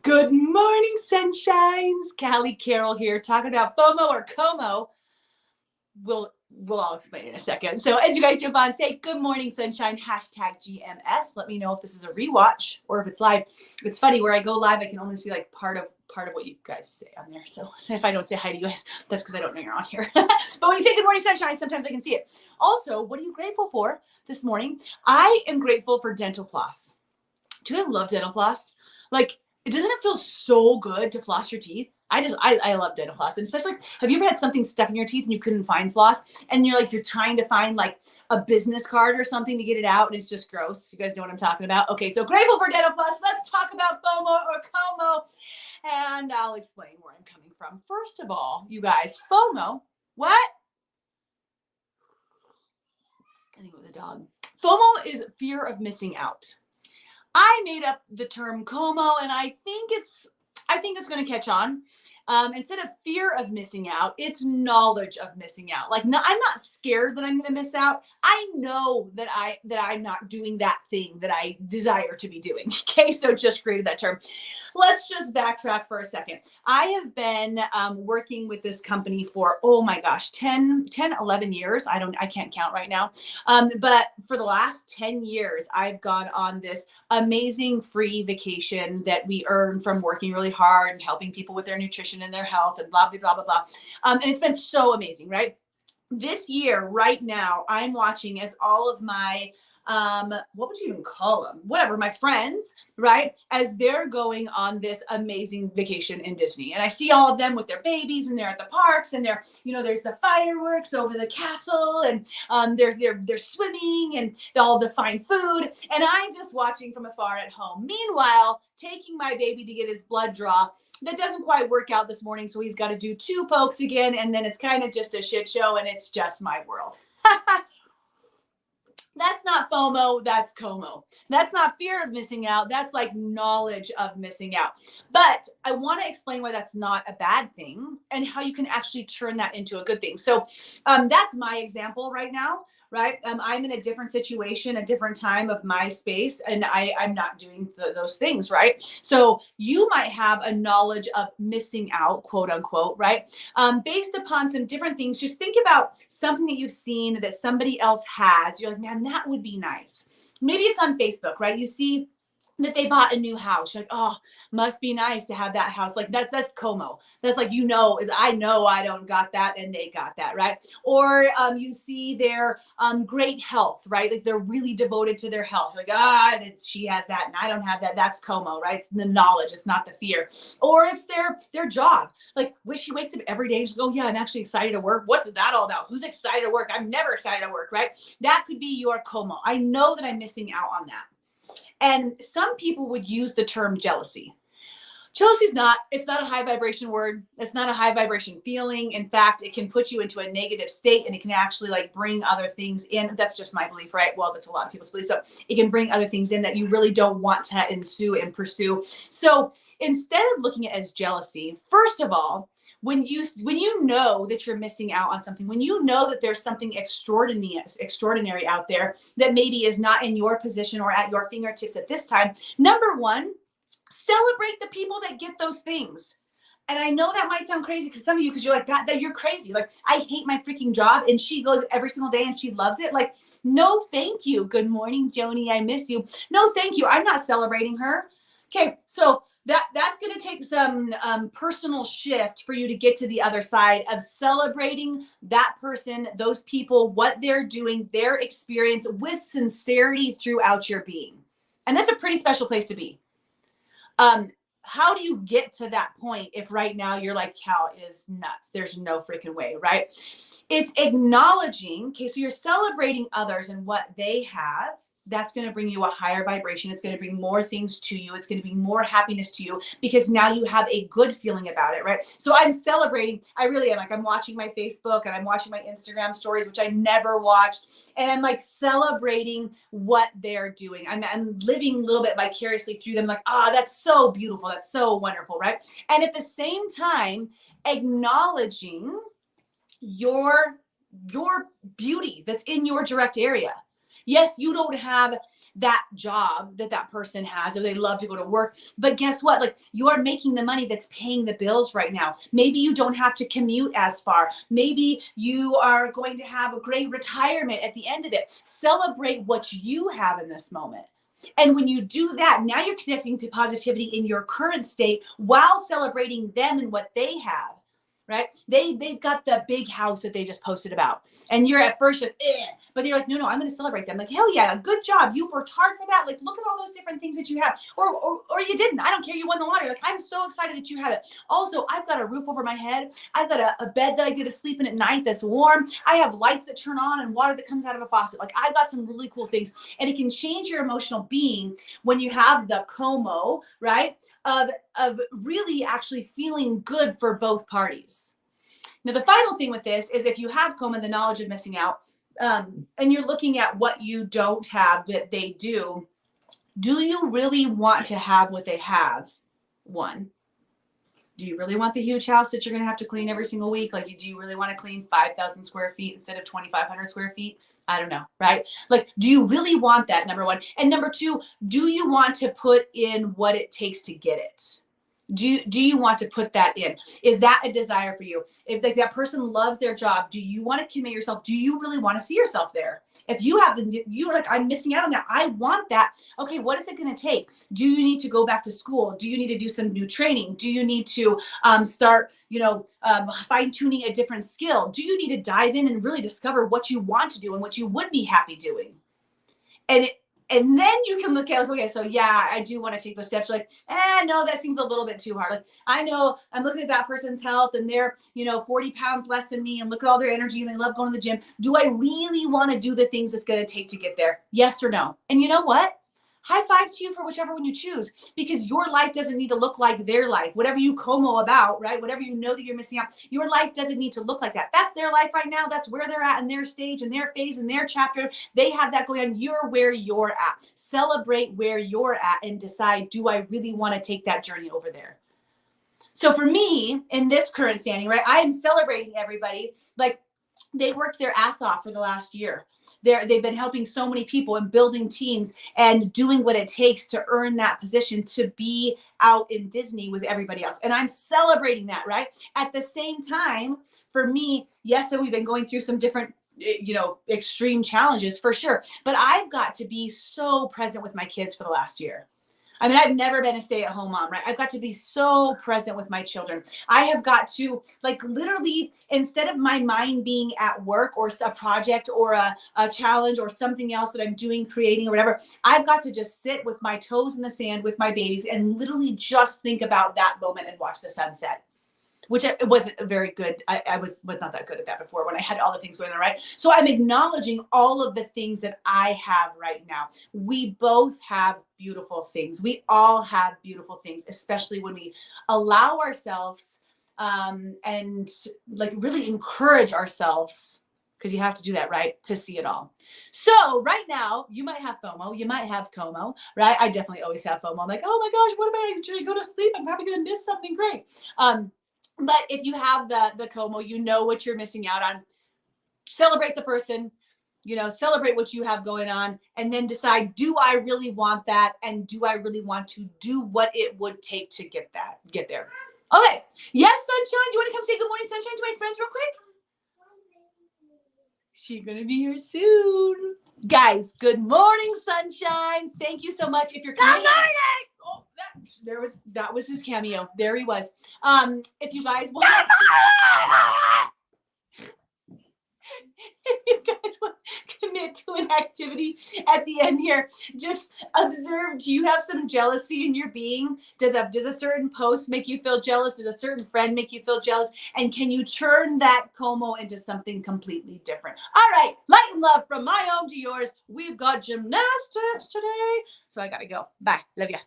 Good morning, sunshines. Callie Carroll here, talking about FOMO or KOMO. We'll all explain in a second. So as you guys jump on, say good morning, sunshine, hashtag GMS. Let me know if this is a rewatch or if it's live. It's funny, where I go live, I can only see like part of what you guys say on there. So if I don't say hi to you guys, that's because I don't know you're on here. But when you say good morning, sunshine, sometimes I can see it. Also, what are you grateful for this morning? I am grateful for dental floss. Do you guys love dental floss? Like, doesn't it feel so good to floss your teeth? I love dental floss. And especially, have you ever had something stuck in your teeth and you couldn't find floss? And you're trying to find like a business card or something to get it out, and it's just gross. You guys know what I'm talking about? Okay, so grateful for dental floss. Let's talk about FOMO or KOMO. And I'll explain where I'm coming from. First of all, you guys, FOMO, what? I think it was a dog. FOMO is fear of missing out. I made up the term KOMO, and I think it's going to catch on. Instead of fear of missing out, it's knowledge of missing out. I'm not scared that I'm going to miss out. I know that I'm not doing that thing that I desire to be doing. Okay, so just created that term. Let's just backtrack for a second. I have been working with this company for, oh my gosh, 10, 11 years. I can't count right now. But for the last 10 years, I've gone on this amazing free vacation that we earn from working really hard and helping people with their nutrition and their health and blah, blah, blah, blah, blah. And it's been so amazing, right? This year, right now, I'm watching as all of my, what would you even call them? Whatever, my friends, right? As they're going on this amazing vacation in Disney. And I see all of them with their babies, and they're at the parks, and there's the fireworks over the castle, and they're swimming, and all the fine food. And I'm just watching from afar at home. Meanwhile, taking my baby to get his blood draw. That doesn't quite work out this morning, so he's got to do 2 pokes again, and then it's kind of just a shit show, and it's just my world. That's not FOMO, that's KOMO. That's not fear of missing out. That's like knowledge of missing out. But I want to explain why that's not a bad thing and how you can actually turn that into a good thing. So that's my example right now, right? I'm in a different situation, a different time of my space, and I'm not doing those things, right? So you might have a knowledge of missing out, quote unquote, right? Based upon some different things. Just think about something that you've seen that somebody else has. You're like, man, that would be nice. Maybe it's on Facebook, right? You see that they bought a new house. You're like, oh, must be nice to have that house. Like that's KOMO. That's like, I know I don't got that and they got that, right? Or you see their great health, right? Like they're really devoted to their health. You're like, she has that and I don't have that. That's KOMO, right? It's the knowledge. It's not the fear. Or it's their job. Like, wish she wakes up every day and she's like, oh yeah, I'm actually excited to work. What's that all about? Who's excited to work? I'm never excited to work, right? That could be your KOMO. I know that I'm missing out on that. And some people would use the term jealousy. Jealousy it's not a high vibration word. It's not a high vibration feeling. In fact, it can put you into a negative state, and it can actually bring other things in. That's just my belief, right? Well, that's a lot of people's beliefs. So it can bring other things in that you really don't want to ensue and pursue. So instead of looking at it as jealousy, first of all, when you know that you're missing out on something, when you know that there's something extraordinary out there that maybe is not in your position or at your fingertips at this time, number one, celebrate the people that get those things. And I know that might sound crazy because some of you, because you're like, that you're crazy. Like, I hate my freaking job. And she goes every single day and she loves it. Like, no, thank you. Good morning, Joni. I miss you. No, thank you. I'm not celebrating her. Okay, so that's going to take some personal shift for you to get to the other side of celebrating that person, those people, what they're doing, their experience with sincerity throughout your being. And that's a pretty special place to be. How do you get to that point if right now you're like, Cal is nuts? There's no freaking way, right? It's acknowledging, okay, so you're celebrating others and what they have. That's going to bring you a higher vibration. It's going to bring more things to you. It's going to bring more happiness to you because now you have a good feeling about it, right? So I'm celebrating. I really am. Like, I'm watching my Facebook and I'm watching my Instagram stories, which I never watched. And I'm like celebrating what they're doing. I'm living a little bit vicariously through them. Like, that's so beautiful. That's so wonderful, right? And at the same time, acknowledging your beauty that's in your direct area. Yes, you don't have that job that that person has, or they love to go to work. But guess what? Like, you are making the money that's paying the bills right now. Maybe you don't have to commute as far. Maybe you are going to have a great retirement at the end of it. Celebrate what you have in this moment. And when you do that, now you're connecting to positivity in your current state while celebrating them and what they have, right? They've got the big house that they just posted about. And you're at first, but you're like, no, I'm going to celebrate them. Like, hell yeah, good job. You worked hard for that. Like, look at all those different things that you have. Or you didn't. I don't care. You won the lottery. Like, I'm so excited that you have it. Also, I've got a roof over my head. I've got a bed that I get to sleep in at night that's warm. I have lights that turn on and water that comes out of a faucet. Like, I've got some really cool things. And it can change your emotional being when you have the KOMO, right? Of really actually feeling good for both parties. Now, the final thing with this is if you have KOMO, the knowledge of missing out, and you're looking at what you don't have that they do you really want to have what they have? One, do you really want the huge house that you're going to have to clean every single week? Like, do you really want to clean 5,000 square feet instead of 2,500 square feet? I don't know, right? Like, do you really want that? Number one. And number two, do you want to put in what it takes to get it? Do you want to put that in? Is that a desire for you? If like that person loves their job, do you want to commit yourself? Do you really want to see yourself there? If you have you're like, I'm missing out on that. I want that. Okay, what is it going to take? Do you need to go back to school? Do you need to do some new training? Do you need to start, fine tuning a different skill? Do you need to dive in and really discover what you want to do and what you would be happy doing? And then you can look at, like, okay, so yeah, I do want to take those steps. You're like, no, that seems a little bit too hard. Like, I know I'm looking at that person's health and they're, 40 pounds less than me and look at all their energy and they love going to the gym. Do I really want to do the things it's going to take to get there? Yes or no? And you know what? High five to you for whichever one you choose, because your life doesn't need to look like their life. Whatever you KOMO about, right? Whatever you know that you're missing out, your life doesn't need to look like that. That's their life right now. That's where they're at in their stage, in their phase, in their chapter. They have that going on. You're where you're at. Celebrate where you're at and decide, do I really want to take that journey over there? So for me, in this current standing, right, I am celebrating everybody. Like, they worked their ass off for the last year. They've been helping so many people and building teams and doing what it takes to earn that position to be out in Disney with everybody else. And I'm celebrating that, right? At the same time, for me, yes, so we've been going through some different extreme challenges for sure. But I've got to be so present with my kids for the last year. I mean, I've never been a stay-at-home mom, right? I've got to be so present with my children. I have got to, like, literally, instead of my mind being at work or a project or a challenge or something else that I'm doing, creating or whatever, I've got to just sit with my toes in the sand with my babies and literally just think about that moment and watch the sunset. Which it wasn't very good. I was not that good at that before when I had all the things going on, right? So I'm acknowledging all of the things that I have right now. We both have beautiful things. We all have beautiful things, especially when we allow ourselves and like really encourage ourselves, because you have to do that, right? To see it all. So right now, you might have FOMO, you might have KOMO, right? I definitely always have FOMO. I'm like, oh my gosh, what am I? Should I go to sleep? I'm probably going to miss something great. But if you have the KOMO, you know what you're missing out on. Celebrate the person, celebrate what you have going on, and then decide, do I really want that? And do I really want to do what it would take to get there? Okay. Yes, Sunshine. Do you want to come say good morning, Sunshine, to my friends real quick? She's going to be here soon. Guys, good morning, Sunshines. Thank you so much. If you're coming. Good morning. Oh, that was his cameo. There he was. If you guys want if you guys want to commit to an activity at the end here, just observe, do you have some jealousy in your being? Does a certain post make you feel jealous? Does a certain friend make you feel jealous? And can you turn that KOMO into something completely different? All right, light and love from my home to yours. We've got gymnastics today, so I gotta go. Bye. Love ya.